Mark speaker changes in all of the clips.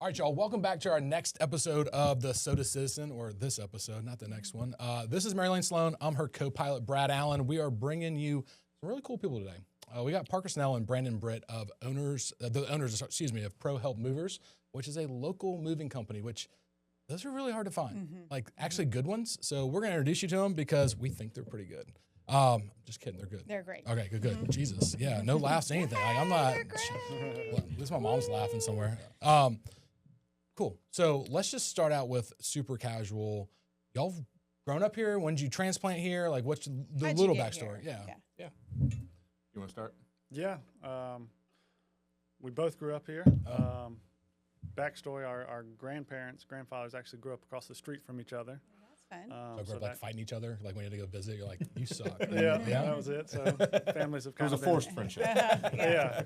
Speaker 1: All right, y'all, welcome back to our next episode of the Soda Citizen, or this episode, not the next one. This is Marilyn Sloan. I'm her co-pilot, Brad Allen. We are bringing you some really cool people today. We got Parker Snell and Brandon Britt of the owners of ProHelp Movers, which is a local moving company, which those are really hard to find, like actually good ones. So we're going to introduce you to them because we think they're pretty good. Just kidding, they're good.
Speaker 2: They're great.
Speaker 1: Okay, good. Jesus, yeah, no laughs, anything. Like, I'm not. Well, at least my mom's laughing somewhere. Cool. So let's just start out with super casual. Y'all grown up here? When did you transplant here? Like, what's the
Speaker 2: How'd
Speaker 1: little
Speaker 2: you get
Speaker 1: backstory?
Speaker 2: here?
Speaker 1: Yeah.
Speaker 3: You want to start?
Speaker 4: Yeah, we both grew up here. Backstory: our grandfathers actually grew up across the street from each other.
Speaker 2: That's fun.
Speaker 1: So grew up like fighting each other. Like when you had to go visit, you're like, you suck.
Speaker 4: Yeah, that was it. So families have
Speaker 3: It was
Speaker 4: kind
Speaker 3: a
Speaker 4: of
Speaker 3: forced friendship.
Speaker 4: yeah,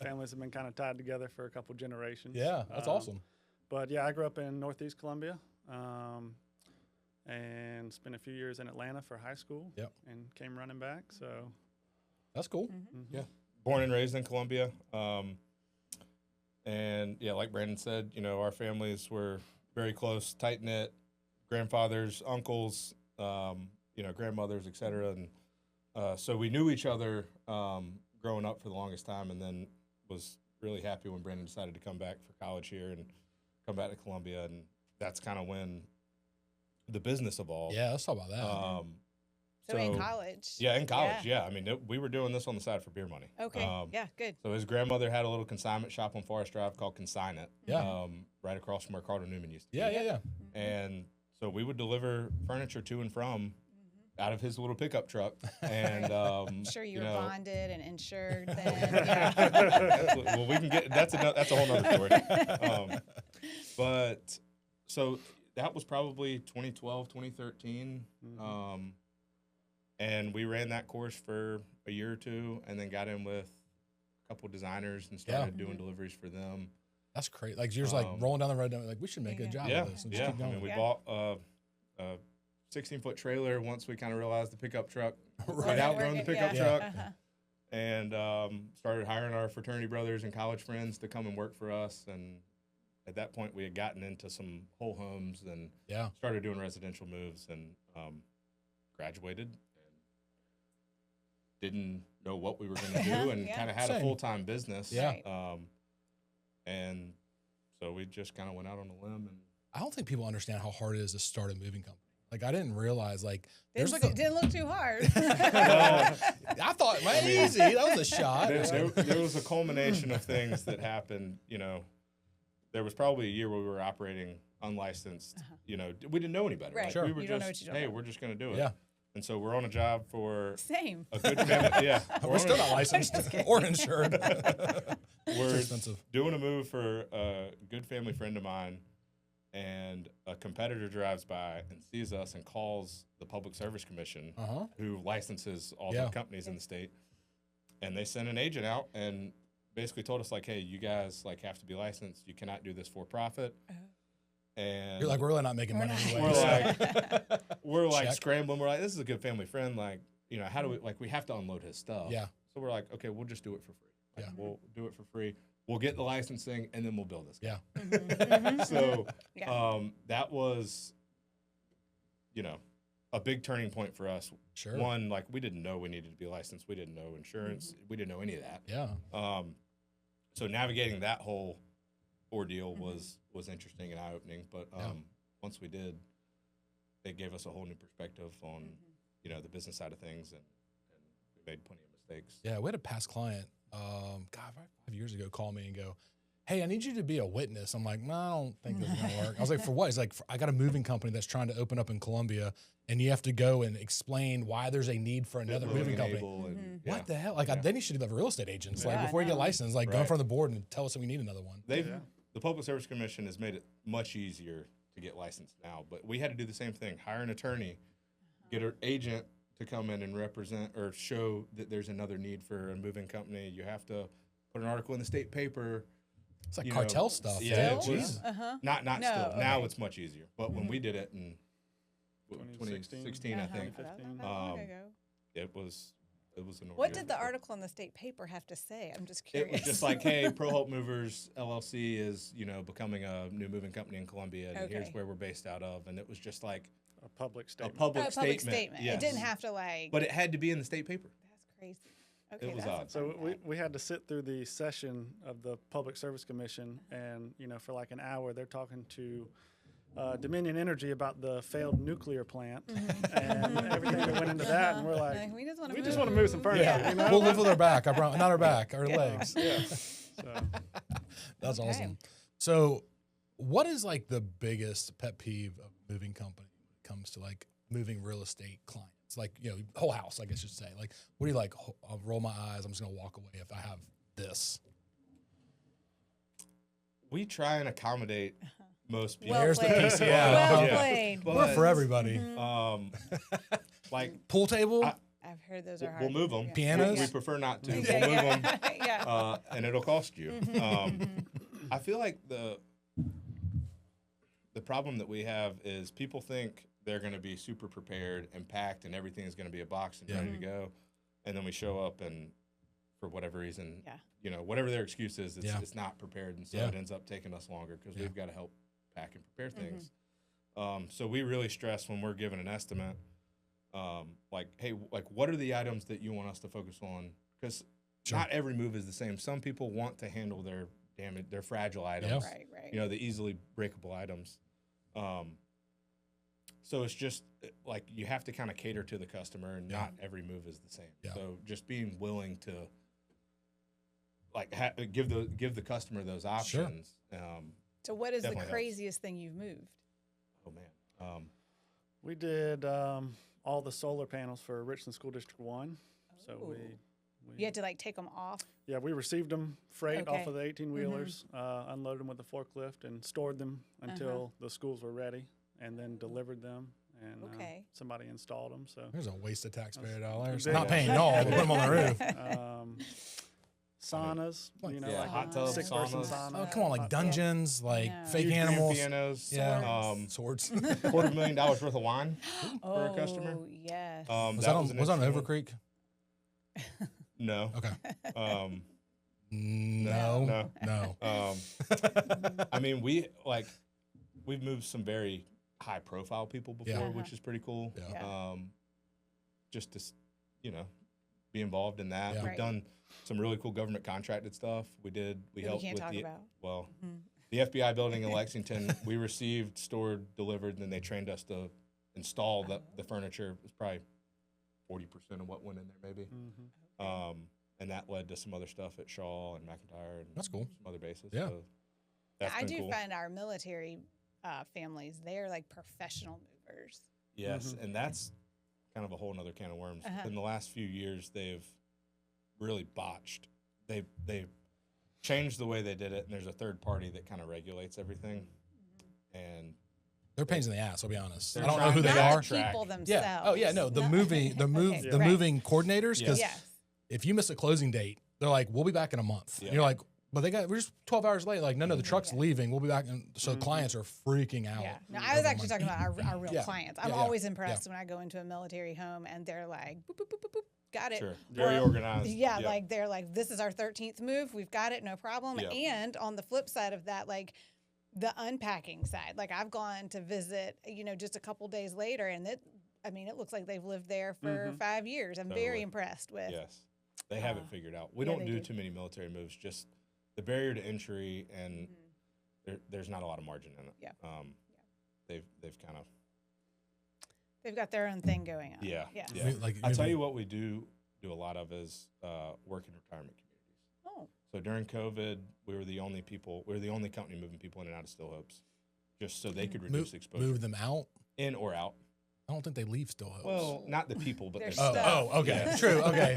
Speaker 4: families have been kind of tied together for a couple generations.
Speaker 1: Yeah, that's awesome.
Speaker 4: But yeah, I grew up in Northeast Columbia, and spent a few years in Atlanta for high school.
Speaker 1: Yep.
Speaker 4: And came running back. So
Speaker 1: That's cool.
Speaker 3: Yeah. Born and raised in Columbia. And yeah, like Brandon said, you know, our families were very close, tight knit, grandfathers, uncles, you know, grandmothers, et cetera. And so we knew each other growing up for the longest time, and then was really happy when Brandon decided to come back for college here and come back to Columbia. And that's kind of when the business evolved.
Speaker 1: Yeah, let's talk about that.
Speaker 2: So in college.
Speaker 3: Yeah, in college, yeah. I mean, we were doing this on the side for beer money.
Speaker 2: Okay. Yeah, good.
Speaker 3: So his grandmother had a little consignment shop on Forest Drive called Consign It,
Speaker 1: Yeah.
Speaker 3: right across from where Carter Newman used to be.
Speaker 1: Yeah.
Speaker 3: And so we would deliver furniture to and from out of his little pickup truck. And
Speaker 2: I'm sure you were
Speaker 3: know,
Speaker 2: bonded and insured then. Yeah.
Speaker 3: well, we can get that's a whole nother story. But so that was probably 2012, 2013. And we ran that course for a year or two, and then got in with a couple designers and started doing deliveries for them.
Speaker 1: That's great. Like you're just like rolling down the road, like we should make a job
Speaker 3: Yeah,
Speaker 1: of this. And just
Speaker 3: yeah.
Speaker 1: keep
Speaker 3: I
Speaker 1: going.
Speaker 3: mean, we bought a 16-foot trailer once we kind of realized the pickup truck had outgrown the pickup truck, and started hiring our fraternity brothers and college friends to come and work for us. And at that point, we had gotten into some whole homes and started doing residential moves, and graduated. Didn't know what we were going to do, and kind of had a full-time business.
Speaker 1: Yeah.
Speaker 3: And so we just kind of went out on a limb. And
Speaker 1: I don't think people understand how hard it is to start a moving company. Like I didn't realize
Speaker 2: There's like didn't look too hard.
Speaker 1: I thought, man, easy. That was a shot.
Speaker 3: There was a culmination of things that happened. You know, there was probably a year where we were operating unlicensed. You know, we didn't know any better.
Speaker 2: Right.
Speaker 3: Like,
Speaker 1: Sure.
Speaker 3: We were
Speaker 2: You don't know
Speaker 3: just,
Speaker 2: what you don't know.
Speaker 3: we're just going to do it.
Speaker 1: Yeah.
Speaker 3: And so we're on a job for
Speaker 2: Same.
Speaker 3: a good family. Yeah.
Speaker 1: We're still not licensed or insured.
Speaker 3: We're
Speaker 1: It's expensive.
Speaker 3: doing a move for a good family friend of mine, and a competitor drives by and sees us and calls the Public Service Commission, who licenses all the companies in the state. And they sent an agent out and basically told us, like, hey, you guys like have to be licensed. You cannot do this for profit. And
Speaker 1: You're like, we're really not making money anyway.
Speaker 3: We're like
Speaker 1: Check.
Speaker 3: scrambling. We're like, this is a good family friend. Like, you know, how do we, like, we have to unload his stuff.
Speaker 1: Yeah.
Speaker 3: So we're like, okay, we'll just do it for free. Like,
Speaker 1: Yeah.
Speaker 3: We'll do it for free. We'll get the licensing, and then we'll build this guy.
Speaker 1: Yeah.
Speaker 3: So that was, you know, a big turning point for us.
Speaker 1: Sure.
Speaker 3: One, like, we didn't know we needed to be licensed. We didn't know insurance. We didn't know any of that.
Speaker 1: Yeah.
Speaker 3: So navigating that whole ordeal was interesting and eye-opening. But once we did, it gave us a whole new perspective on, you know, the business side of things, and we made plenty of mistakes.
Speaker 1: Yeah, we had a past client, 5 years ago, call me and go, hey, I need you to be a witness. I'm like, no, I don't think this is going to work. I was like, for what? He's like, I got a moving company that's trying to open up in Columbia, and you have to go and explain why there's a need for another moving company. What the hell? Like, then you should do that for real estate agents. Like, before you get licensed, like, go in front of the board and tell us that we need another one.
Speaker 3: The Public Service Commission has made it much easier to get licensed now, but we had to do the same thing: hire an attorney, get an agent to come in and represent or show that there's another need for a moving company. You have to put an article in the state paper.
Speaker 1: It's like cartel stuff.
Speaker 3: Yeah,
Speaker 2: Still?
Speaker 3: it was, not
Speaker 2: No,
Speaker 3: still.
Speaker 2: okay.
Speaker 3: Now it's much easier. But when we did it in 2016, I think,
Speaker 4: 2015.
Speaker 3: it was it was an ordeal.
Speaker 2: What did the article in the state paper have to say? I'm just
Speaker 3: It
Speaker 2: curious.
Speaker 3: was just like, hey, ProHelp Movers LLC is, becoming a new moving company in Columbia, and here's
Speaker 2: Okay.
Speaker 3: where we're based out of. And it was just like
Speaker 4: A public statement.
Speaker 3: a public
Speaker 2: a
Speaker 3: statement.
Speaker 2: public statement.
Speaker 3: Yes.
Speaker 2: It didn't have to like.
Speaker 3: But it had to be in the state paper.
Speaker 2: That's crazy. Okay,
Speaker 3: It was
Speaker 2: that's a
Speaker 3: odd.
Speaker 4: So
Speaker 2: fun fact.
Speaker 4: we had to sit through the session of the Public Service Commission, and for like an hour, they're talking to Dominion Energy about the failed nuclear plant and everything that went into that, and we're like,
Speaker 2: we just want
Speaker 4: we just want to move some furniture.
Speaker 2: Yeah.
Speaker 4: You know?
Speaker 1: We'll live with our back. I promise. Not our back, our legs.
Speaker 4: Yeah. So,
Speaker 1: That's
Speaker 2: Okay.
Speaker 1: awesome. So, what is like the biggest pet peeve of a moving company when it comes to like moving real estate clients? Like, whole house, I guess you should say. Like, what do you like? I'll roll my eyes. I'm just going to walk away if I have this.
Speaker 3: We try and accommodate most people.
Speaker 2: Well
Speaker 1: There's the
Speaker 2: played.
Speaker 1: PCL.
Speaker 2: Well
Speaker 3: Yeah.
Speaker 2: played.
Speaker 3: But,
Speaker 1: We're for everybody.
Speaker 3: like,
Speaker 1: Pool table?
Speaker 2: I've heard those are hard.
Speaker 3: we'll move them.
Speaker 2: Yeah.
Speaker 1: Pianos?
Speaker 3: We prefer not to.
Speaker 2: Yeah,
Speaker 3: We'll
Speaker 2: yeah.
Speaker 3: move them.
Speaker 2: Yeah.
Speaker 3: And it'll cost you. I feel like the problem that we have is people think they're going to be super prepared and packed and everything is going to be a box and ready to go, and then we show up and for whatever reason, whatever their excuse is, it's not prepared, and so it ends up taking us longer because we've got to help pack and prepare things. So we really stress when we're given an estimate, like, hey, like what are the items that you want us to focus on? Because not every move is the same. Some people want to handle their fragile items,
Speaker 2: Right.
Speaker 3: the easily breakable items. So it's just like you have to kind of cater to the customer, and not every move is the same.
Speaker 1: Yeah.
Speaker 3: So just being willing to like give the customer those options.
Speaker 2: So what is the
Speaker 3: definitely helps.
Speaker 2: craziest thing you've moved?
Speaker 3: Oh man,
Speaker 4: we did all the solar panels for Richland School District 1. So we
Speaker 2: You had to like take them off.
Speaker 4: we received them freight
Speaker 2: Okay.
Speaker 4: off of the 18-wheelers, unloaded them with the forklift, and stored them until the schools were ready, and then delivered them, and
Speaker 2: Okay.
Speaker 4: somebody installed them. So
Speaker 1: There's a waste of taxpayer dollars.
Speaker 4: big.
Speaker 1: Not paying y'all, but put them on the roof.
Speaker 4: saunas,
Speaker 3: hot tubs,
Speaker 4: 6-person
Speaker 3: saunas.
Speaker 4: sauna.
Speaker 1: Oh, come on, like
Speaker 4: hot tub.
Speaker 1: dungeons, like
Speaker 2: Yeah.
Speaker 1: fake
Speaker 3: huge grand
Speaker 1: animals.
Speaker 3: pianos,
Speaker 1: Yeah. Swords.
Speaker 3: $250,000 worth of wine for a customer.
Speaker 2: Oh, yes.
Speaker 1: Was that on
Speaker 3: an
Speaker 1: Over
Speaker 3: interesting
Speaker 1: Creek?
Speaker 3: one. No.
Speaker 1: Okay.
Speaker 3: No.
Speaker 1: No.
Speaker 3: I mean, we've moved some very high profile people before,
Speaker 1: Yeah.
Speaker 3: which is pretty cool.
Speaker 1: Yeah.
Speaker 3: Just to, be involved in that.
Speaker 1: Yeah.
Speaker 3: We've
Speaker 2: Right.
Speaker 3: done some really cool government contracted stuff. We
Speaker 2: That
Speaker 3: helped
Speaker 2: can't
Speaker 3: with
Speaker 2: talk
Speaker 3: the,
Speaker 2: about.
Speaker 3: well, the FBI building in Lexington, we received, stored, delivered, and then they trained us to install the furniture. It was probably 40% of what went in there, maybe. And that led to some other stuff at Shaw and McIntyre and
Speaker 1: That's cool.
Speaker 3: some other bases.
Speaker 1: Yeah.
Speaker 3: So that's
Speaker 2: I
Speaker 3: been
Speaker 2: do
Speaker 3: cool.
Speaker 2: find our military families, they're like professional movers.
Speaker 3: Yes, and that's kind of a whole nother can of worms. In the last few years, they've really botched. They've changed the way they did it, and there's a third party that kind of regulates everything. And
Speaker 1: They're pains in the ass. I'll be honest. I
Speaker 3: They're
Speaker 1: don't know who they
Speaker 3: trying
Speaker 1: are.
Speaker 3: to
Speaker 2: Not the people themselves.
Speaker 1: Yeah. Oh yeah. No. The moving
Speaker 2: Right.
Speaker 1: coordinators. Because
Speaker 2: Yes.
Speaker 1: if you miss a closing date, they're like, "We'll be back in a month."
Speaker 3: Yeah.
Speaker 1: And you're like, "But we're just 12 hours late." Like, no, the truck's leaving. We'll be back. And so clients are freaking out.
Speaker 2: Yeah. No, I was actually talking about our real
Speaker 1: Yeah.
Speaker 2: clients. I'm
Speaker 1: Yeah,
Speaker 2: always impressed when I go into a military home and they're like, boop, boop, boop, boop, boop, got it.
Speaker 3: sure, very organized.
Speaker 2: Yeah, like they're like, this is our 13th move. We've got it, no problem.
Speaker 3: Yeah.
Speaker 2: And on the flip side of that, like the unpacking side, like I've gone to visit, just a couple days later, and it looks like they've lived there for 5 years. I'm very
Speaker 3: Totally.
Speaker 2: impressed with.
Speaker 3: Yes, they have it figured out. We
Speaker 2: yeah,
Speaker 3: don't
Speaker 2: they
Speaker 3: do
Speaker 2: do.
Speaker 3: too many military moves. Just the barrier to entry, and there's not a lot of margin in it.
Speaker 2: Yeah.
Speaker 3: They've kind of
Speaker 2: They've got their own thing going on.
Speaker 3: yeah.
Speaker 1: Like,
Speaker 3: I tell you what, we do a lot of is work in retirement communities.
Speaker 2: Oh.
Speaker 3: So during COVID, we were the only company moving people in and out of Still Hopes, just so they could reduce exposure,
Speaker 1: move them out.
Speaker 3: in or out.
Speaker 1: I don't think they leave Still Hopes.
Speaker 3: Well, not the people, but
Speaker 2: Their
Speaker 3: their stuff.
Speaker 1: Oh, okay.
Speaker 3: Yeah.
Speaker 1: True. Okay.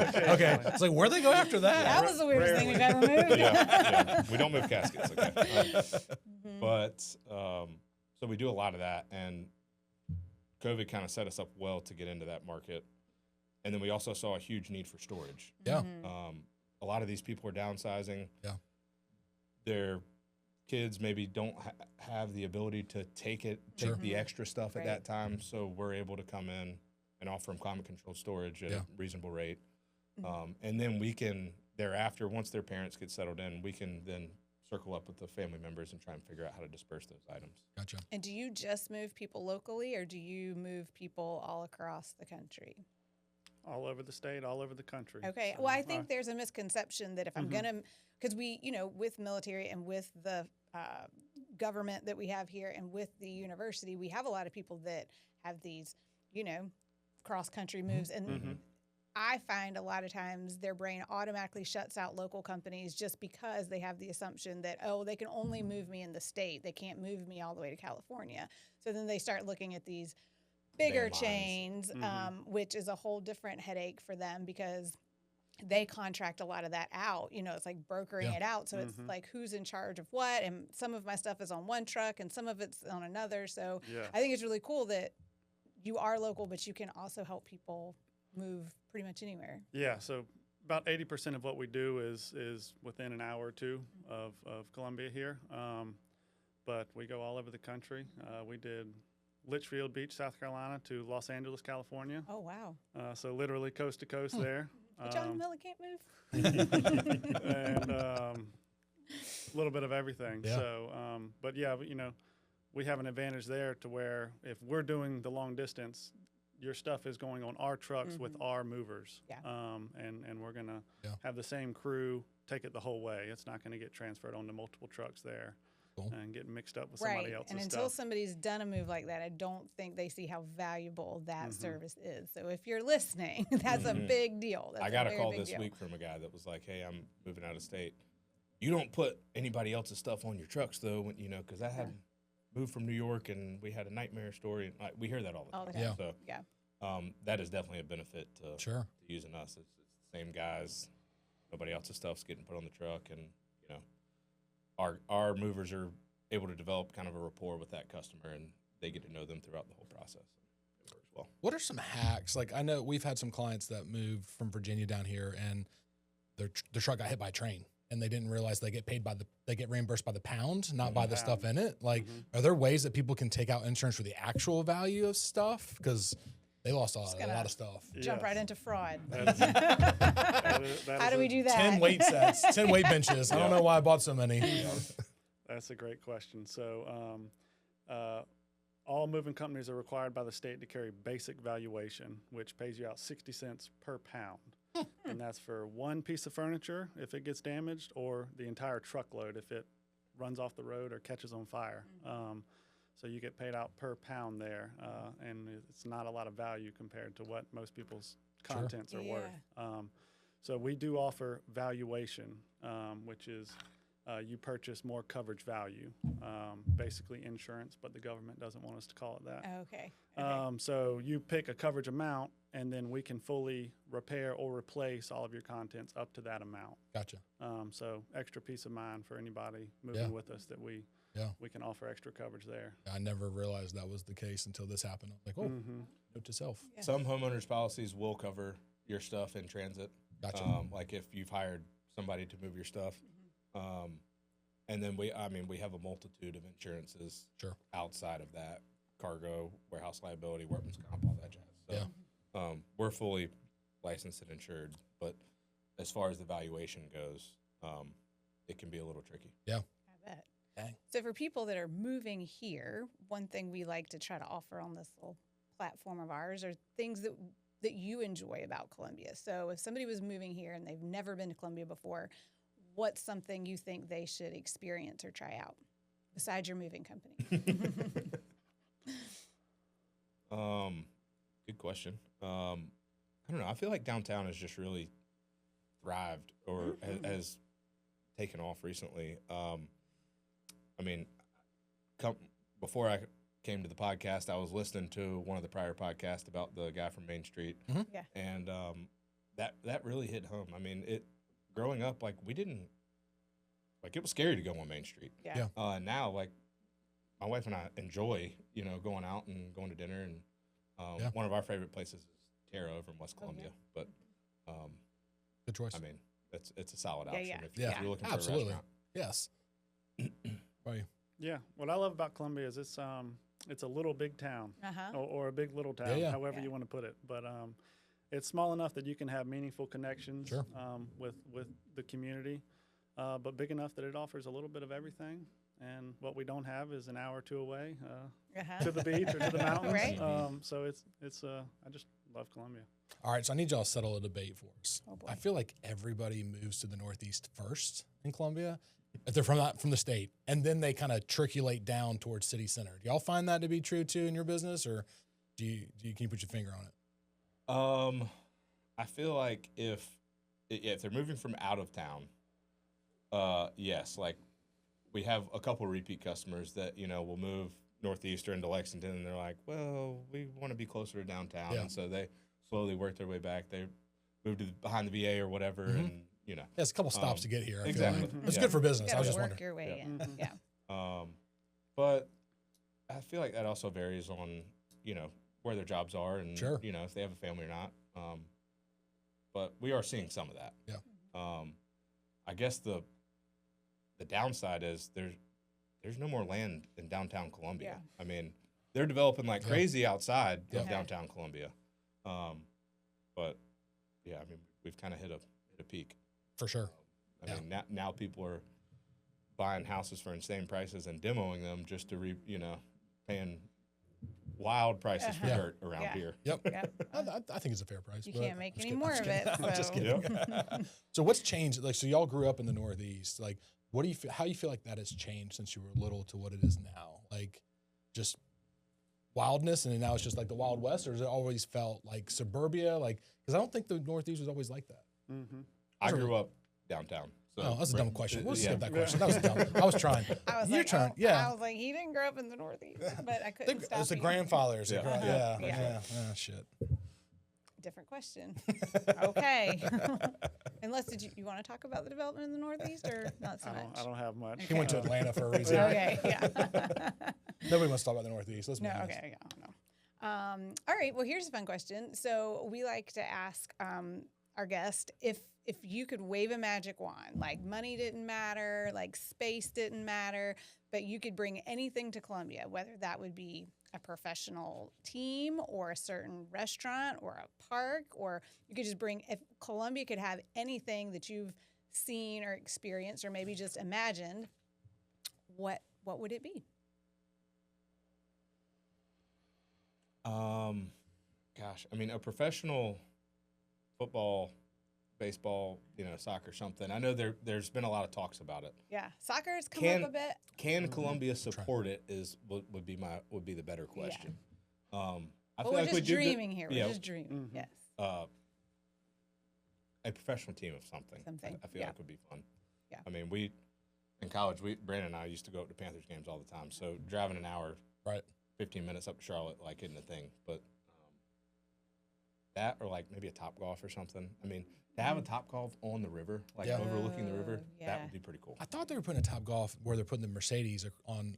Speaker 1: It's like, where'd they go after that?
Speaker 2: That was the weirdest thing we've ever moved.
Speaker 3: Yeah. We don't move caskets, okay? But so we do a lot of that, and COVID kind of set us up well to get into that market. And then we also saw a huge need for storage.
Speaker 1: Yeah.
Speaker 3: A lot of these people are downsizing.
Speaker 1: Yeah.
Speaker 3: Their kids maybe don't have the ability to take the extra stuff at that time, so we're able to come in and offer them climate controlled storage at a reasonable rate. And then we can thereafter, once their parents get settled in, we can then circle up with the family members and try and figure out how to disperse those items.
Speaker 1: Gotcha.
Speaker 2: And do you just move people locally, or do you move people all across the country?
Speaker 4: All over the state, all over the country.
Speaker 2: Okay.
Speaker 4: So,
Speaker 2: Well, I think there's a misconception that if I'm going to, because we, with military and with the government that we have here and with the university, we have a lot of people that have these, cross-country moves. And I find a lot of times their brain automatically shuts out local companies just because they have the assumption that, they can only move me in the state. They can't move me all the way to California. So then they start looking at these bigger chains, which is a whole different headache for them because they contract a lot of that out. It's like brokering it out. So it's like who's in charge of what. And some of my stuff is on one truck and some of it's on another. So I think it's really cool that you are local, but you can also help people move pretty much anywhere.
Speaker 4: Yeah, so about 80% of what we do is within an hour or two of Columbia here. But we go all over the country. We did Litchfield Beach, South Carolina to Los Angeles, California.
Speaker 2: Oh, wow.
Speaker 4: So literally coast to coast there.
Speaker 2: John Miller can't move.
Speaker 4: And a little bit of everything.
Speaker 1: Yeah.
Speaker 4: So, but yeah, we have an advantage there to where if we're doing the long distance, your stuff is going on our trucks with our movers.
Speaker 2: Yeah.
Speaker 4: And we're going to have the same crew take it the whole way. It's not going to get transferred onto multiple trucks there.
Speaker 1: Cool.
Speaker 4: And get mixed up with somebody else's
Speaker 2: and
Speaker 4: stuff.
Speaker 2: until somebody's done a move like that, I don't think they see how valuable that service is. So if you're listening, that's a big deal. That's
Speaker 3: I got a call
Speaker 2: big
Speaker 3: this
Speaker 2: deal.
Speaker 3: week from a guy that was like, "Hey, I'm moving out of state. You don't put anybody else's stuff on your trucks, though, because I had moved from New York and we had a nightmare story. And we hear that all the time.
Speaker 1: Yeah.
Speaker 3: So that is definitely a benefit to using us. It's the same guys. Nobody else's stuff's getting put on the truck, and our movers are able to develop kind of a rapport with that customer, and they get to know them throughout the whole process. It works well.
Speaker 1: What are some hacks? Like, I know we've had some clients that moved from Virginia down here, and their truck got hit by a train, and they didn't realize they get reimbursed by the pound, not by the stuff in it. Like, are there ways that people can take out insurance for the actual value of stuff? Because they lost a lot of stuff.
Speaker 2: Jump right into fraud.
Speaker 4: How
Speaker 2: do we do that?
Speaker 1: 10 weight sets, 10 weight benches. I don't know why I bought so many.
Speaker 4: That's a great question. So all moving companies are required by the state to carry basic valuation, which pays you out 60 cents per pound. And that's for one piece of furniture if it gets damaged, or the entire truckload if it runs off the road or catches on fire. So you get paid out per pound there, and it's not a lot of value compared to what most people's contents are worth. So we do offer valuation, which is you purchase more coverage value, basically insurance, but the government doesn't want us to call it that.
Speaker 2: Okay.
Speaker 4: So you pick a coverage amount, and then we can fully repair or replace all of your contents up to that amount.
Speaker 1: Gotcha.
Speaker 4: So extra peace of mind for anybody moving with us that we can offer extra coverage there.
Speaker 1: I never realized that was the case until this happened. I was like, note to self.
Speaker 2: Yeah.
Speaker 3: Some homeowners' policies will cover your stuff in transit.
Speaker 1: Gotcha.
Speaker 3: Like if you've hired somebody to move your stuff. And then we have a multitude of insurances outside of that: cargo, warehouse liability, workman's comp, all that jazz. So we're fully licensed and insured, but as far as the valuation goes, it can be a little tricky.
Speaker 1: Yeah.
Speaker 2: I bet.
Speaker 1: Dang.
Speaker 2: So for people that are moving here, one thing we like to try to offer on this little platform of ours are things that you enjoy about Columbia. So if somebody was moving here and they've never been to Columbia before, what's something you think they should experience or try out besides your moving company?
Speaker 3: Good question. I don't know. I feel like downtown has just really thrived or has taken off recently. Before I came to the podcast, I was listening to one of the prior podcasts about the guy from Main Street, and that really hit home. I mean, growing up, like it was scary to go on Main Street.
Speaker 2: Yeah.
Speaker 3: Now, like my wife and I enjoy, going out and going to dinner, and one of our favorite places is Terra over in West Columbia. But
Speaker 1: good choice.
Speaker 3: I mean, it's a solid option if you're looking for a
Speaker 1: absolutely.
Speaker 3: restaurant.
Speaker 1: Yes. Right.
Speaker 4: Yeah, what I love about Columbia is it's a little big town, or a big little town, however you want to put it. But it's small enough that you can have meaningful connections
Speaker 1: Sure.
Speaker 4: with the community, but big enough that it offers a little bit of everything. And what we don't have is an hour or two away to the beach or to the mountains.
Speaker 2: Right.
Speaker 4: So it's I just love Columbia.
Speaker 1: All right, so I need y'all to settle a debate for us.
Speaker 2: Oh, boy.
Speaker 1: I feel like everybody moves to the Northeast first in Columbia, if they're from the state, and then they kind of triculate down towards city center. Do y'all find that to be true too in your business, or can you put your finger on it?
Speaker 3: I feel like if they're moving from out of town, yes, like we have a couple repeat customers that will move northeast or into Lexington, and they're like, well, we want to be closer to downtown, and so they slowly work their way back. They move to behind the VA or whatever, and
Speaker 1: There's a couple stops to get here. I
Speaker 3: exactly.
Speaker 1: feel like. It's
Speaker 3: Yeah.
Speaker 1: good for business.
Speaker 2: You
Speaker 1: I was
Speaker 2: gotta
Speaker 1: just
Speaker 2: work
Speaker 1: wondering.
Speaker 2: your way in.
Speaker 4: Mhm.
Speaker 2: Yeah.
Speaker 3: But I feel like that also varies on where their jobs are and
Speaker 1: Sure.
Speaker 3: if they have a family or not. But we are seeing some of that.
Speaker 1: Yeah.
Speaker 3: I guess the downside is there's no more land in downtown Columbia.
Speaker 2: Yeah.
Speaker 3: I mean, they're developing like
Speaker 1: Yeah.
Speaker 3: crazy outside
Speaker 1: Yeah.
Speaker 3: of downtown Columbia. But yeah, I mean, we've kind of hit a peak.
Speaker 1: For sure.
Speaker 3: I mean, now people are buying houses for insane prices and demoing them just to paying wild prices for
Speaker 2: Yeah.
Speaker 3: dirt around
Speaker 2: Yeah.
Speaker 3: here.
Speaker 1: Yep.
Speaker 2: Yeah.
Speaker 1: I think it's a fair price.
Speaker 2: You
Speaker 1: but
Speaker 2: can't make
Speaker 1: I'm just
Speaker 2: any
Speaker 1: kidding.
Speaker 2: more
Speaker 1: I'm
Speaker 2: of
Speaker 1: just
Speaker 2: it.
Speaker 1: kidding. I'm just
Speaker 2: So.
Speaker 1: kidding. So what's changed? Like, so y'all grew up in the Northeast. Like, what do you feel? How do you feel like that has changed since you were little to what it is now? Like, just wildness, and now it's just like the Wild West, or has it always felt like suburbia? Like, because I don't think the Northeast was always like that.
Speaker 4: Mm-hmm.
Speaker 3: I grew up downtown. So
Speaker 1: Oh, that's a dumb question. We'll
Speaker 3: yeah.
Speaker 1: skip that question. That was dumb. I was trying.
Speaker 2: I was
Speaker 1: Your
Speaker 2: like,
Speaker 1: turn.
Speaker 2: oh,
Speaker 1: Yeah.
Speaker 2: I was like, he didn't grow up in the Northeast, but I couldn't stop.
Speaker 1: It's the
Speaker 2: you.
Speaker 1: grandfathers.
Speaker 3: Yeah.
Speaker 1: Yeah.
Speaker 2: Yeah.
Speaker 1: Yeah. Shit.
Speaker 2: Different question. Okay. Unless you want to talk about the development in the Northeast or not so much?
Speaker 4: I don't have much.
Speaker 1: He went to Atlanta for a reason.
Speaker 2: Okay. Yeah.
Speaker 1: Nobody wants to talk about the Northeast. Let's be
Speaker 2: No.
Speaker 1: honest.
Speaker 2: Okay. Yeah. No. All right. Well, here's a fun question. So we like to ask our guest if you could wave a magic wand, like money didn't matter, like space didn't matter, but you could bring anything to Columbia, whether that would be a professional team or a certain restaurant or a park, or you could just bring, if Columbia could have anything that you've seen or experienced or maybe just imagined, what would it be?
Speaker 3: Gosh, I mean, a professional football, baseball, soccer, something. I know there's been a lot of talks about it.
Speaker 2: Yeah. Soccer has come up a bit.
Speaker 3: Can Columbia support it? Would be the better question. I
Speaker 2: Well,
Speaker 3: feel
Speaker 2: we're
Speaker 3: like we
Speaker 2: just
Speaker 3: do good-
Speaker 2: dreaming here. We're
Speaker 3: yeah,
Speaker 2: just dreaming.
Speaker 4: Mhm.
Speaker 2: Yes.
Speaker 3: a professional team of something.
Speaker 2: Something,
Speaker 3: I feel
Speaker 2: yeah.
Speaker 3: like would be fun.
Speaker 2: Yeah.
Speaker 3: I mean, in college, Brandon and I used to go up to Panthers games all the time. So driving an hour,
Speaker 1: Right.
Speaker 3: 15 minutes up to Charlotte, like, isn't a thing. But that, or like maybe a Topgolf or something. I mean, to have a Topgolf on the river, like
Speaker 1: Yeah.
Speaker 3: overlooking the river,
Speaker 2: Yeah.
Speaker 3: that would be pretty cool.
Speaker 1: I thought they were putting a Topgolf where they're putting the Mercedes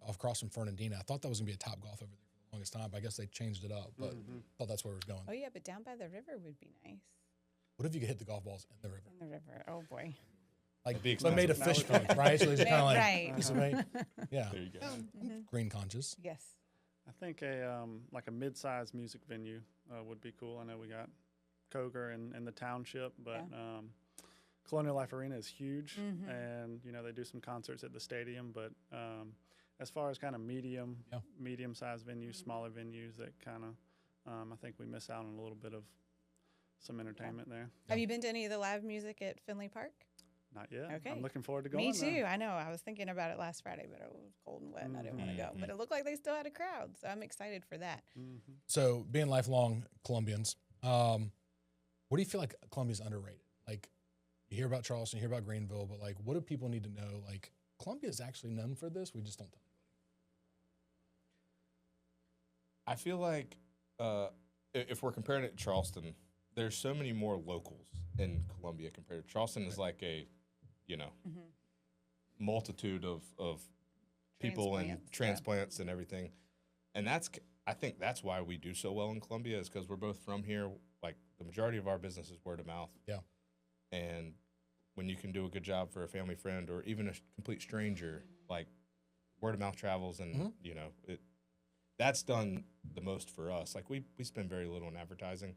Speaker 1: across from Fernandina. I thought that was going to be a Topgolf over there for the longest time, but I guess they changed it up. But I thought that's where it was going.
Speaker 2: Oh yeah, but down by the river would be nice.
Speaker 1: What if you could hit the golf balls in the river?
Speaker 2: In the river. Oh boy.
Speaker 1: Like,
Speaker 3: be
Speaker 1: so made a
Speaker 3: expensive.
Speaker 1: fish pond, right? So it's kind of like,
Speaker 2: Right.
Speaker 1: this is me. Yeah.
Speaker 3: There you go.
Speaker 1: Green conscious.
Speaker 2: Yes.
Speaker 4: I think like a mid-sized music venue would be cool. I know we got Coger in the township, but Colonial Life Arena is huge, and they do some concerts at the stadium. But as far as kind of medium-sized venues, smaller venues, that kind of I think we miss out on a little bit of some entertainment there.
Speaker 2: Have you been to any of the live music at Finley Park?
Speaker 4: Not yet.
Speaker 2: Okay.
Speaker 4: I'm looking forward to going.
Speaker 2: Me
Speaker 4: there.
Speaker 2: too. I know. I was thinking about it last Friday, but it was cold and wet, and I didn't want to go. But it looked like they still had a crowd, so I'm excited for that.
Speaker 1: So being lifelong Columbians, what do you feel like Columbia's underrated? Like, you hear about Charleston, you hear about Greenville, but like, what do people need to know? Like, Columbia is actually known for this. We just don't tell anybody.
Speaker 3: I feel like if we're comparing it to Charleston, there's so many more locals in Columbia compared to Charleston. Is like a, multitude of people and transplants and everything, and I think that's why we do so well in Columbia, is because we're both from here. Like, the majority of our business is word of mouth.
Speaker 1: Yeah.
Speaker 3: And when you can do a good job for a family friend or even a complete stranger, like, word of mouth travels, and that's done the most for us. Like, we spend very little on advertising.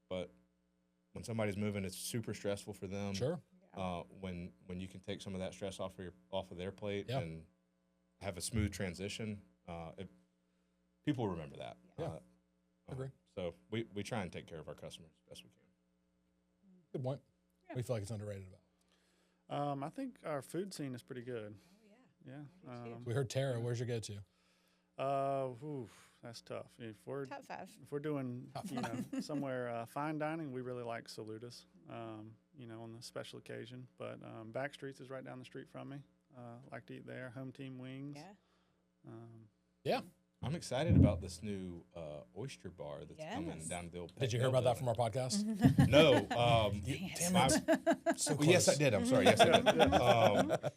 Speaker 3: but when somebody's moving, it's super stressful for them.
Speaker 1: Sure.
Speaker 3: When you can take some of that stress off of their plate
Speaker 1: Yeah.
Speaker 3: and have a smooth transition, people remember that.
Speaker 1: Yeah. Agree.
Speaker 3: So we try and take care of our customers as best we can.
Speaker 1: Good point.
Speaker 2: Yeah.
Speaker 1: What do you feel like it's underrated about?
Speaker 4: I think our food scene is pretty good.
Speaker 2: Oh,
Speaker 4: Yeah.
Speaker 1: We heard Tara. Where's your go-to?
Speaker 4: That's tough. If we're
Speaker 2: Top 5.
Speaker 4: doing, somewhere fine dining, we really like Saluda's, on the special occasion. But Backstreets is right down the street from me. Like to eat there. Home Team Wings.
Speaker 2: Yeah.
Speaker 1: Yeah.
Speaker 3: I'm excited about this new oyster bar that's coming
Speaker 2: Yes.
Speaker 3: down the old.
Speaker 1: Did you hear about that from our podcast?
Speaker 3: No.
Speaker 1: Damn it. So close.
Speaker 3: Yes, I did. I'm sorry. Yes, I did.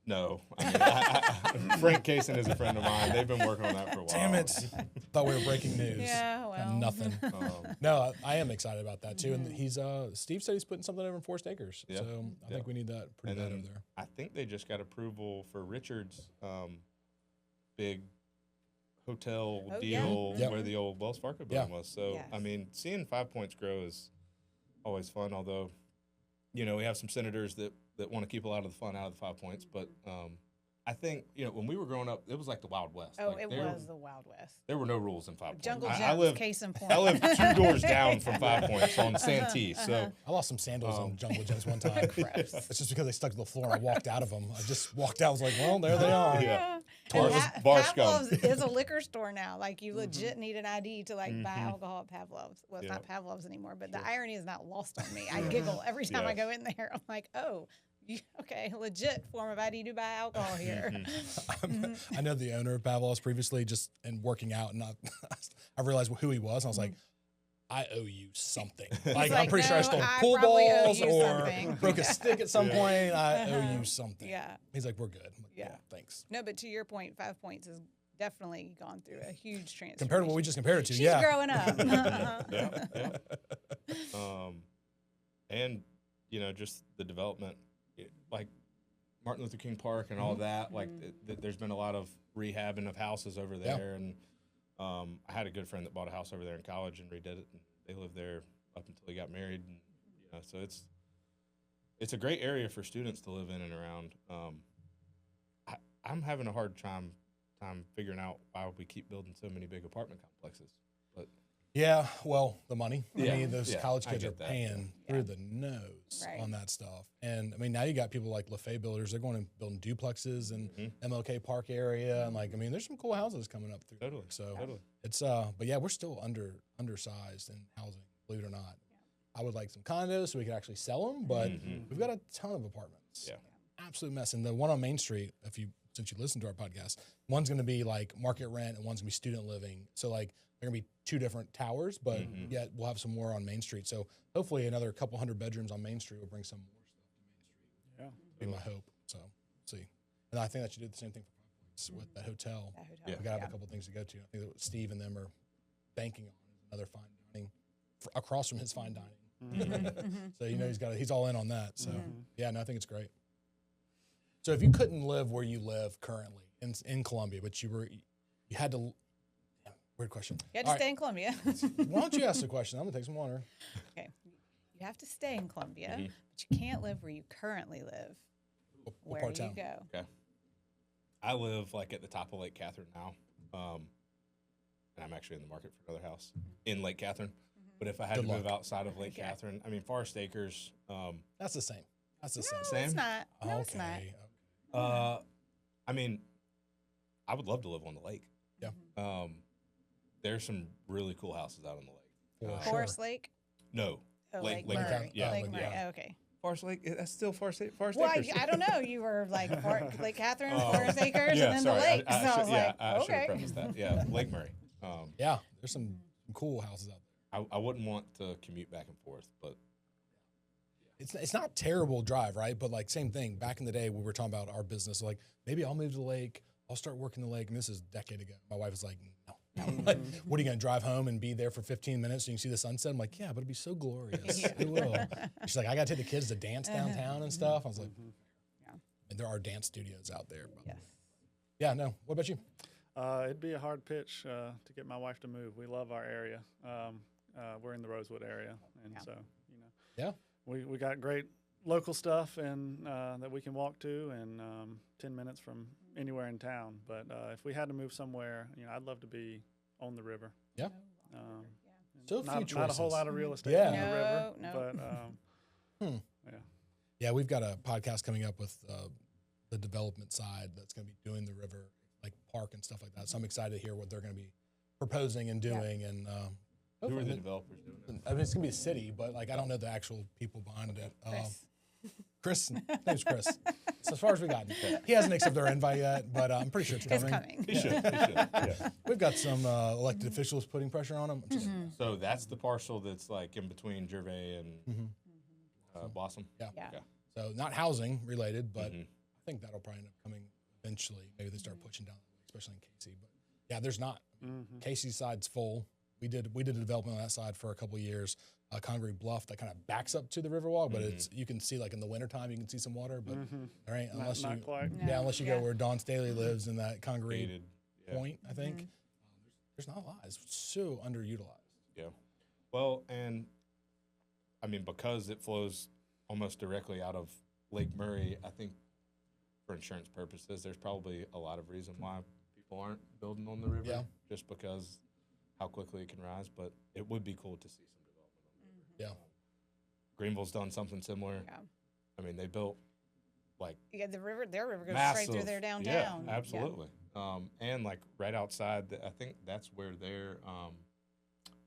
Speaker 3: No. I mean, Frank Kaysen is a friend of mine. They've been working on that for a while.
Speaker 1: Damn it. Thought we were breaking news.
Speaker 2: Yeah, well.
Speaker 1: Got nothing. No, I am excited about that too. And he's Steve said he's putting something over in Forest Acres.
Speaker 3: Yeah.
Speaker 1: So I think we need that pretty bad over there.
Speaker 3: I think they just got approval for Richard's big hotel deal
Speaker 1: Yep.
Speaker 3: where the old Wells Fargo building was. So,
Speaker 2: Yes.
Speaker 3: I mean, seeing 5 Points grow is always fun, although, we have some senators that want to keep a lot of the fun out of the 5 Points. But I think, when we were growing up, it was like the Wild West.
Speaker 2: Oh,
Speaker 3: Like,
Speaker 2: it was the Wild West.
Speaker 3: There were no rules in 5 Points.
Speaker 2: Jungle
Speaker 3: I
Speaker 2: Jim's
Speaker 3: live,
Speaker 2: case in point.
Speaker 3: I live 2 doors down from 5 Points on Santee. So,
Speaker 1: I lost some sandals on Jungle Gyms one time.
Speaker 2: Gross.
Speaker 1: It's just because they stuck to the floor and I walked out of them. I just walked out. I was like, well, there they are.
Speaker 3: Yeah.
Speaker 2: And
Speaker 3: Bar scum.
Speaker 2: Pavlov's is a liquor store now. Like, you legit need an ID to, buy alcohol at Pavlov's. Well, it's not Pavlov's anymore, but the irony is not lost on me. I giggle every time I go in there. I'm like, oh, okay, legit form of ID to buy alcohol here.
Speaker 1: I know the owner of Pavlov's previously just in working out, and I realized who he was. And I was like, I owe you something. Like, I'm
Speaker 2: like,
Speaker 1: pretty sure I
Speaker 2: "No,
Speaker 1: stole
Speaker 2: I
Speaker 1: pool
Speaker 2: probably owe
Speaker 1: balls
Speaker 2: you
Speaker 1: or
Speaker 2: something."
Speaker 1: broke a stick at some point. I owe you something.
Speaker 2: Yeah.
Speaker 1: He's like, we're good. I'm like,
Speaker 2: Yeah.
Speaker 1: thanks.
Speaker 2: No, but to your point, 5 Points has definitely gone through a huge transformation.
Speaker 1: Compared to what we just compared it to,
Speaker 2: She's
Speaker 1: yeah.
Speaker 2: growing up.
Speaker 3: yeah. And, just the development, like Martin Luther King Park and all that, like there's been a lot of rehabbing of houses over there. And I had a good friend that bought a house over there in college and redid it. And they lived there up until he got married. And, so it's a great area for students to live in and around. I'm having a hard time figuring out why we keep building so many big apartment complexes. But
Speaker 1: Yeah, well, the money.
Speaker 3: Yeah.
Speaker 1: I mean, those
Speaker 3: Yeah,
Speaker 1: college
Speaker 3: I
Speaker 1: kids are
Speaker 3: get that.
Speaker 1: paying through the nose
Speaker 2: Right.
Speaker 1: on that stuff. And I mean, now you got people like LaFay Builders. They're going and building duplexes in MLK Park area. And like, I mean, there's some cool houses coming up through.
Speaker 3: Totally.
Speaker 1: So
Speaker 3: Totally.
Speaker 1: it's, but yeah, we're still undersized in housing, believe it or not. I would like some condos so we could actually sell them, but we've got a ton of apartments.
Speaker 3: Yeah.
Speaker 1: Absolute mess. And the one on Main Street, since you listen to our podcast, one's going to be like market rent and one's going to be student living. So like they're going to be 2 different towers, but yet we'll have some more on Main Street. So hopefully another couple hundred bedrooms on Main Street will bring some more stuff to Main Street.
Speaker 4: Yeah.
Speaker 1: Be my hope. So see. And I think that you do the same thing for 5 Points with the hotel.
Speaker 2: That hotel.
Speaker 3: Yeah.
Speaker 1: We got to have a couple things to go to. I think that what Steve and them are banking on is another fine dining across from his fine dining. So he's all in on that. So yeah, no, I think it's great. So if you couldn't live where you live currently in Columbia, but you had to, weird question.
Speaker 2: You had to
Speaker 1: All right,
Speaker 2: stay in Columbia.
Speaker 1: why don't you ask the question? I'm gonna take some water.
Speaker 2: Okay. You have to stay in Columbia, but you can't live where you currently live.
Speaker 1: What
Speaker 2: Where
Speaker 1: part
Speaker 2: do
Speaker 1: of
Speaker 2: you
Speaker 1: town?
Speaker 2: go?
Speaker 3: Okay. I live like at the top of Lake Catherine now. And I'm actually in the market for another house in Lake Catherine. But if I had
Speaker 1: Good
Speaker 3: to move
Speaker 1: luck.
Speaker 3: outside of Lake Catherine, I mean, Forest Acres,
Speaker 1: That's the same. That's the
Speaker 2: No,
Speaker 1: same.
Speaker 2: it's not. No, it's not.
Speaker 1: Okay.
Speaker 3: I mean, I would love to live on the lake.
Speaker 1: Yeah.
Speaker 3: There's some really cool houses out on the lake.
Speaker 1: For
Speaker 2: Forest
Speaker 1: sure.
Speaker 2: Lake?
Speaker 3: No.
Speaker 2: Oh,
Speaker 3: Lake
Speaker 2: Murray.
Speaker 3: Murray. Yeah.
Speaker 2: Lake
Speaker 1: Lake
Speaker 2: Murray.
Speaker 1: Murray.
Speaker 2: Oh, okay.
Speaker 3: Forest Lake, that's still Forest
Speaker 2: Well,
Speaker 3: Acres.
Speaker 2: I don't know. You were like Lake Catherine, Forest Acres,
Speaker 3: Yeah,
Speaker 2: and then
Speaker 3: sorry.
Speaker 2: the lake. So I was like,
Speaker 3: I should have
Speaker 2: okay.
Speaker 3: prefaced that. Yeah, Lake Murray.
Speaker 1: Yeah, there's some cool houses out there.
Speaker 3: I wouldn't want to commute back and forth, but
Speaker 1: It's not a terrible drive, right? But like same thing. Back in the day, we were talking about our business. Like maybe I'll move to the lake. I'll start working the lake. And this is a decade ago. My wife was like, no. Like, what are you going to drive home and be there for 15 minutes so you can see the sunset? I'm like, yeah, but it'd be so glorious. It will. She's like, I got to take the kids to dance downtown and stuff. I was like, and there are dance studios out there. But
Speaker 2: Yes.
Speaker 1: yeah, no. What about you?
Speaker 4: It'd be a hard pitch to get my wife to move. We love our area. We're in the Rosewood area, and so
Speaker 1: Yeah.
Speaker 4: we got great local stuff and that we can walk to, and 10 minutes from anywhere in town. But if we had to move somewhere, I'd love to be on the river.
Speaker 1: Yeah.
Speaker 4: So
Speaker 1: few
Speaker 4: not a whole
Speaker 1: choices.
Speaker 4: lot of real estate
Speaker 1: Yeah.
Speaker 4: on the river,
Speaker 2: No.
Speaker 4: but
Speaker 1: Yeah, we've got a podcast coming up with the development side that's going to be doing the river, like park and stuff like that. So I'm excited to hear what they're going to be proposing and doing. And
Speaker 3: Who are the developers doing it?
Speaker 1: I mean, it's going to be a city, but like I don't know the actual people behind it.
Speaker 2: Chris.
Speaker 1: Chris, his name's Chris. So as far as we got, he hasn't accepted our invite yet, but I'm pretty sure it's
Speaker 2: It's
Speaker 1: coming.
Speaker 2: coming.
Speaker 3: He should. Yeah.
Speaker 1: We've got some elected officials putting pressure on him.
Speaker 3: So that's the parcel that's like in between Gervais and Blossom.
Speaker 1: Yeah.
Speaker 2: Yeah.
Speaker 3: Okay.
Speaker 1: So not housing related, but
Speaker 3: Mhm.
Speaker 1: I think that'll probably end up coming eventually. Maybe they start pushing down, especially in Casey. But yeah, there's not. Casey's side's full. We did a development on that side for a couple of years. Congaree Bluff that kind of backs up to the Riverwalk, but it's you can see like in the wintertime you can see some water, but there ain't unless
Speaker 4: not
Speaker 1: you
Speaker 4: quite.
Speaker 1: unless you go where Don Staley lives in that Congaree
Speaker 3: Gated. Yeah.
Speaker 1: Point. I think there's not a lot. It's so underutilized.
Speaker 3: Yeah. Well, and I mean, because it flows almost directly out of Lake Murray, I think for insurance purposes, there's probably a lot of reason why people aren't building on the river.
Speaker 1: Yeah.
Speaker 3: Just because how quickly it can rise. But it would be cool to see some development on the river.
Speaker 1: Yeah.
Speaker 3: Greenville's done something similar.
Speaker 2: Yeah.
Speaker 3: I mean, they built like
Speaker 2: Yeah, their river goes
Speaker 3: massive.
Speaker 2: straight through their downtown.
Speaker 3: Yeah, absolutely. And like right outside, I think that's where their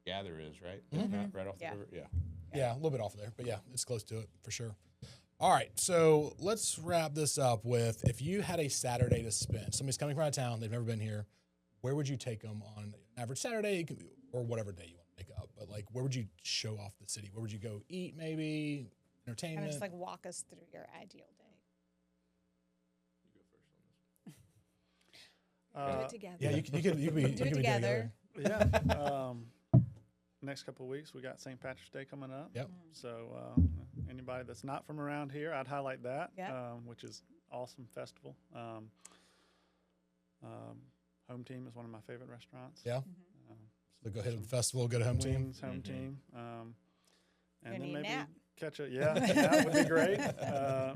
Speaker 3: gather is, right? Isn't that right off
Speaker 2: Yeah.
Speaker 3: the river? Yeah.
Speaker 1: Yeah, a little bit off of there, but yeah, it's close to it for sure. All right, so let's wrap this up with if you had a Saturday to spend, somebody's coming from out of town, they've never been here, where would you take them on an average Saturday or whatever day you want to make up? But like, where would you show off the city? Where would you go eat, maybe
Speaker 2: Kind
Speaker 1: entertainment?
Speaker 2: of just like walk us through your ideal day. Do it together.
Speaker 1: yeah, you could be
Speaker 2: Do it together.
Speaker 4: Yeah. Next couple of weeks, we got St. Patrick's Day coming up.
Speaker 1: Yep.
Speaker 4: So anybody that's not from around here, I'd highlight that,
Speaker 2: Yeah.
Speaker 4: which is awesome festival. Home Team is one of my favorite restaurants.
Speaker 1: Yeah. So go ahead to the festival, go to home team.
Speaker 4: Wings, Home Team. And
Speaker 2: Gonna
Speaker 4: then
Speaker 2: need a
Speaker 4: maybe
Speaker 2: nap.
Speaker 4: catch a that would be great.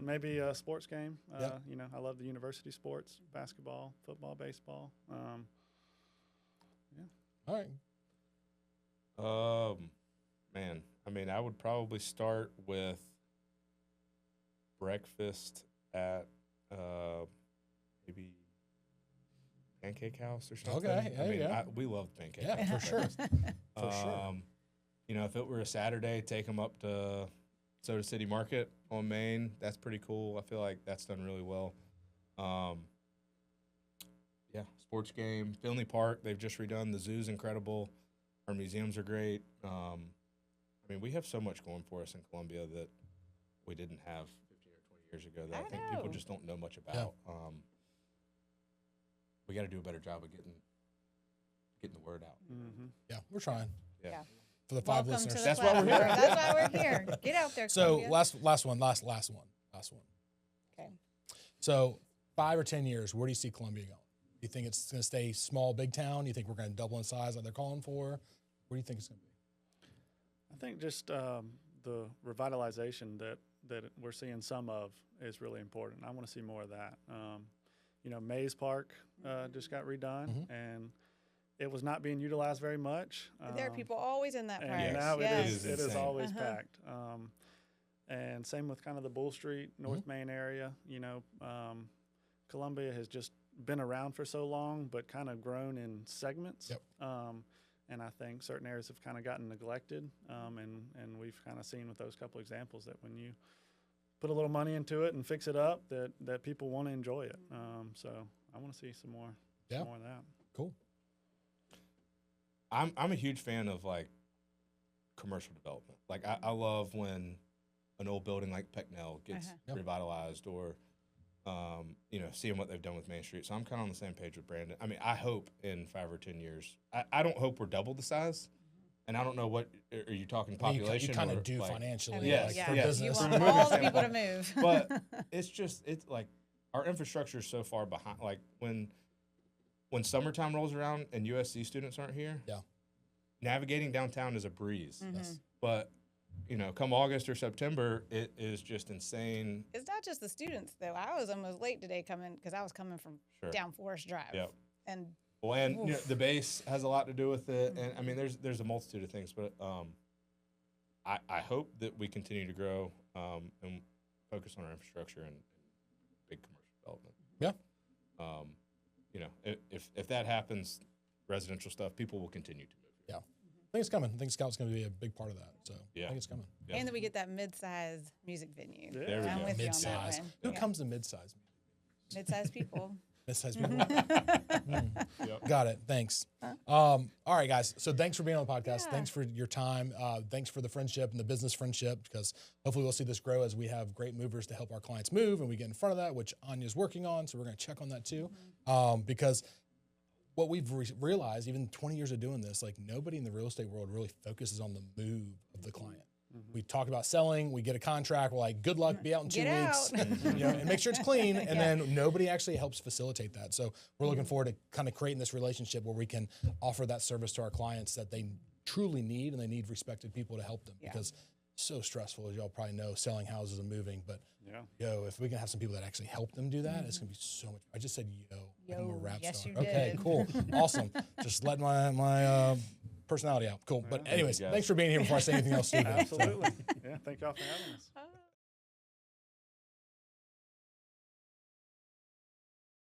Speaker 4: Maybe a sports game.
Speaker 1: Yep.
Speaker 4: I love the university sports: basketball, football, baseball.
Speaker 1: All right.
Speaker 3: Man, I mean, I would probably start with breakfast at maybe Pancake House or something.
Speaker 1: Okay,
Speaker 3: I
Speaker 1: there you
Speaker 3: mean,
Speaker 1: go.
Speaker 3: we love Pancake
Speaker 1: Yeah,
Speaker 3: House.
Speaker 1: for sure. For sure.
Speaker 3: If it were a Saturday, take them up to Soda City Market on Main. That's pretty cool. I feel like that's done really well. Yeah, sports game. Finley Park, they've just redone. The zoo's incredible. Our museums are great. I mean, we have so much going for us in Columbia that we didn't have 15 or 20 years ago that I think people
Speaker 2: know.
Speaker 3: just don't know much about. We got to do a better job of getting the word out.
Speaker 1: Yeah, we're trying.
Speaker 3: Yeah.
Speaker 2: Yeah.
Speaker 1: For the 5
Speaker 2: Welcome
Speaker 1: listeners.
Speaker 2: to the
Speaker 3: That's why we're
Speaker 2: platform.
Speaker 3: here.
Speaker 2: That's why we're here. Get out there.
Speaker 1: So
Speaker 2: Columbia.
Speaker 1: last one.
Speaker 2: Okay.
Speaker 1: So 5 or 10 years, where do you see Columbia going? Do you think it's going to stay small, big town? Do you think we're going to double in size like they're calling for? Where do you think it's going to be?
Speaker 4: I think just the revitalization that we're seeing some of is really important. I want to see more of that. Mays Park just got redone, and it was not being utilized very much.
Speaker 2: There are people always in that
Speaker 4: And
Speaker 2: park.
Speaker 4: now
Speaker 2: Yes.
Speaker 4: it is
Speaker 3: insane.
Speaker 4: always packed. And same with kind of the Bull Street, North Main area. Columbia has just been around for so long, but kind of grown in segments.
Speaker 1: Yep.
Speaker 4: And I think certain areas have kind of gotten neglected. And we've kind of seen with those couple examples that when you put a little money into it and fix it up, that people want to enjoy it. So I want to see some more of that.
Speaker 1: Cool.
Speaker 3: I'm a huge fan of like commercial development. Like I love when an old building like Pecknell gets
Speaker 1: Yep.
Speaker 3: revitalized or seeing what they've done with Main Street. So I'm kind of on the same page with Brandon. I mean, I hope in 5 or 10 years, I don't hope we're double the size. And I don't know what are you talking
Speaker 1: I mean,
Speaker 3: population?
Speaker 1: you kind
Speaker 3: or
Speaker 1: of do
Speaker 3: like,
Speaker 1: financially,
Speaker 3: Yes,
Speaker 1: like, for
Speaker 3: yes.
Speaker 1: business.
Speaker 2: You
Speaker 3: From
Speaker 2: want
Speaker 3: a moving
Speaker 2: all the people to
Speaker 3: standpoint.
Speaker 2: move.
Speaker 3: But it's like our infrastructure is so far behind. Like when when summertime rolls around and USC students aren't here,
Speaker 1: Yeah.
Speaker 3: navigating downtown is a breeze.
Speaker 1: Yes.
Speaker 3: But, you know, come August or September, it is just insane.
Speaker 2: It's not just the students though. I was almost late today coming because I was coming from
Speaker 3: Sure.
Speaker 2: down Forest Drive.
Speaker 3: Yep.
Speaker 2: And
Speaker 3: Well, and you know,
Speaker 2: Oof.
Speaker 3: the base has a lot to do with it, and I mean, there's a multitude of things, but I hope that we continue to grow and focus on our infrastructure and big commercial development.
Speaker 1: Yeah.
Speaker 3: You know, if that happens, residential stuff, people will continue to move.
Speaker 1: Yeah. I think it's coming. I think Scout's going to be a big part of that. So
Speaker 3: Yeah.
Speaker 1: I think it's coming.
Speaker 3: Yeah.
Speaker 2: and then we get that mid-size music venue.
Speaker 4: Yeah.
Speaker 3: There we
Speaker 2: I'm
Speaker 3: go.
Speaker 2: with you on that
Speaker 1: Mid-size.
Speaker 2: one.
Speaker 1: Who
Speaker 2: Yeah.
Speaker 1: comes to mid-size?
Speaker 2: Mid-size people.
Speaker 1: Mid-size people.
Speaker 3: Yep.
Speaker 1: Got it. Thanks. All right, guys. So thanks for being on the podcast.
Speaker 2: Yeah.
Speaker 1: Thanks for your time. Thanks for the friendship and the business friendship, because hopefully we'll see this grow as we have great movers to help our clients move, and we get in front of that, which Anya's working on. So we're going to check on that too, because what we've realized, even 20 years of doing this, like nobody in the real estate world really focuses on the move of the client. We talk about selling, we get a contract, we're like, good luck, be out in 2
Speaker 2: Get
Speaker 1: weeks,
Speaker 2: out.
Speaker 1: you know, and make sure it's clean. And then nobody actually helps facilitate that. So we're looking forward to kind of creating this relationship where we can offer that service to our clients that they truly need, and they need respected people to help them, because it's so stressful, as y'all probably know, selling houses and moving. But yo, if we can have some people that actually help them do that, it's gonna be so much. I just said like I'm a rap
Speaker 2: yes,
Speaker 1: star.
Speaker 2: you
Speaker 1: Okay,
Speaker 2: did.
Speaker 1: cool, awesome. Just letting my personality out. Cool. But anyways,
Speaker 3: guys.
Speaker 1: thanks for being here before I say anything else stupid.
Speaker 4: Absolutely. Yeah. Thank y'all for having us.